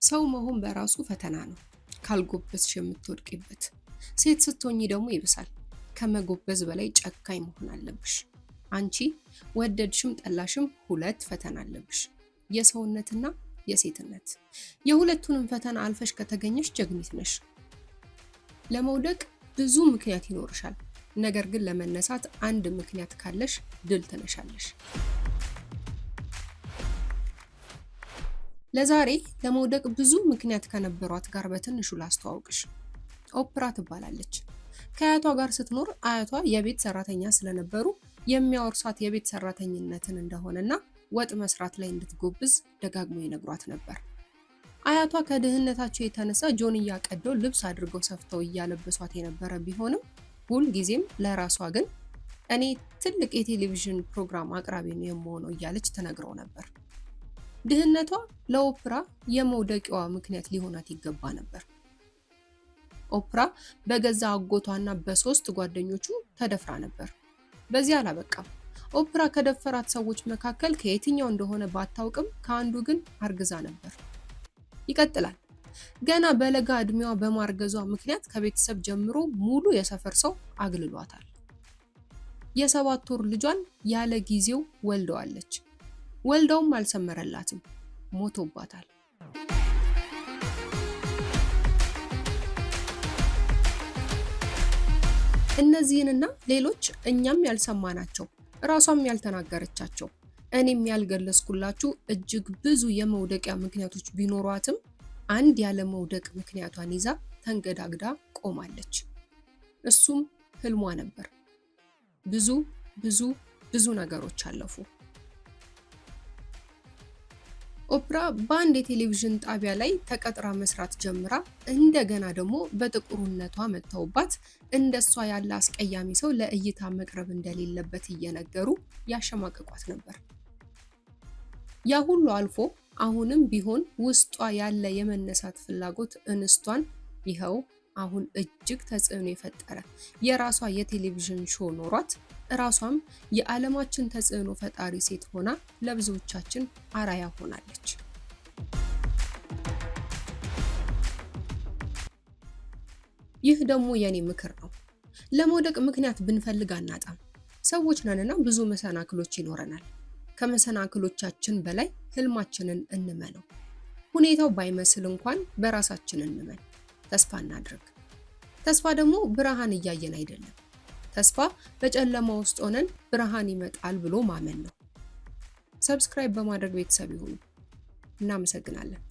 ሰው መሆን በራሱ ፈተና ነው። ካልጎበዝሽ የምትወድቂበት። ሴት ስትሆኚ ደግሞ ይብሳል። ከመጎበዝ በላይ ጨካኝ መሆን አለብሽ። አንቺ ወደድሽም ጠላሽም ሁለት ፈተና አለብሽ፣ የሰውነትና የሴትነት። የሁለቱንም ፈተና አልፈሽ ከተገኘሽ ጀግኒት ነሽ። ለመውደቅ ብዙ ምክንያት ይኖርሻል፣ ነገር ግን ለመነሳት አንድ ምክንያት ካለሽ ድል ትነሻለሽ። ለዛሬ ለመውደቅ ብዙ ምክንያት ከነበሯት ጋር በትንሹ ላስተዋውቅሽ። ኦፕራ ትባላለች። ከአያቷ ጋር ስትኖር አያቷ የቤት ሰራተኛ ስለነበሩ የሚያወርሷት የቤት ሰራተኝነትን እንደሆነና ወጥ መስራት ላይ እንድትጎብዝ ደጋግሞ ይነግሯት ነበር። አያቷ ከድህነታቸው የተነሳ ጆንያ ቀደው ልብስ አድርገው ሰፍተው እያለበሷት የነበረ ቢሆንም ሁልጊዜም ለራሷ ግን እኔ ትልቅ የቴሌቪዥን ፕሮግራም አቅራቢ ነው የምሆነው እያለች ተነግረው ነበር። ድህነቷ ለኦፕራ የመውደቂዋ ምክንያት ሊሆናት ይገባ ነበር። ኦፕራ በገዛ አጎቷና በሶስት ጓደኞቹ ተደፍራ ነበር። በዚህ አላበቃም። ኦፕራ ከደፈራት ሰዎች መካከል ከየትኛው እንደሆነ ባታውቅም ከአንዱ ግን አርግዛ ነበር። ይቀጥላል። ገና በለጋ እድሜዋ በማርገዟ ምክንያት ከቤተሰብ ጀምሮ ሙሉ የሰፈር ሰው አግልሏታል። የ7 ወር ልጇን ያለ ጊዜው ወልደዋለች። ወልደውም አልሰመረላትም፣ ሞቶባታል። እነዚህንና ሌሎች እኛም ያልሰማናቸው ራሷም ያልተናገረቻቸው እኔም ያልገለጽኩላችሁ እጅግ ብዙ የመውደቂያ ምክንያቶች ቢኖሯትም አንድ ያለ መውደቅ ምክንያቷን ይዛ ተንገዳግዳ ቆማለች። እሱም ህልሟ ነበር። ብዙ ነገሮች አለፉ። ኦፕራ በአንድ የቴሌቪዥን ጣቢያ ላይ ተቀጥራ መስራት ጀምራ እንደገና ደግሞ በጥቁርነቷ መተውባት እንደሷ ያለ አስቀያሚ ሰው ለእይታ መቅረብ እንደሌለበት እየነገሩ ያሸማቀቋት ነበር። ያ ሁሉ አልፎ አሁንም ቢሆን ውስጧ ያለ የመነሳት ፍላጎት እንስቷን ይኸው አሁን እጅግ ተጽዕኖ የፈጠረ የራሷ የቴሌቪዥን ሾው ኖሯት ራሷም የዓለማችን ተጽዕኖ ፈጣሪ ሴት ሆና ለብዙዎቻችን አራያ ሆናለች። ይህ ደግሞ የኔ ምክር ነው። ለመውደቅ ምክንያት ብንፈልግ አናጣም። ሰዎች ነንና ብዙ መሰናክሎች ይኖረናል። ከመሰናክሎቻችን በላይ ህልማችንን እንመነው። ሁኔታው ባይመስል እንኳን በራሳችን እንመን። ተስፋ እናድርግ። ተስፋ ደግሞ ብርሃን እያየን አይደለም። ተስፋ በጨለማ ውስጥ ሆነን ብርሃን ይመጣል ብሎ ማመን ነው። ሰብስክራይብ በማድረግ ቤተሰብ ይሁኑ። እናመሰግናለን።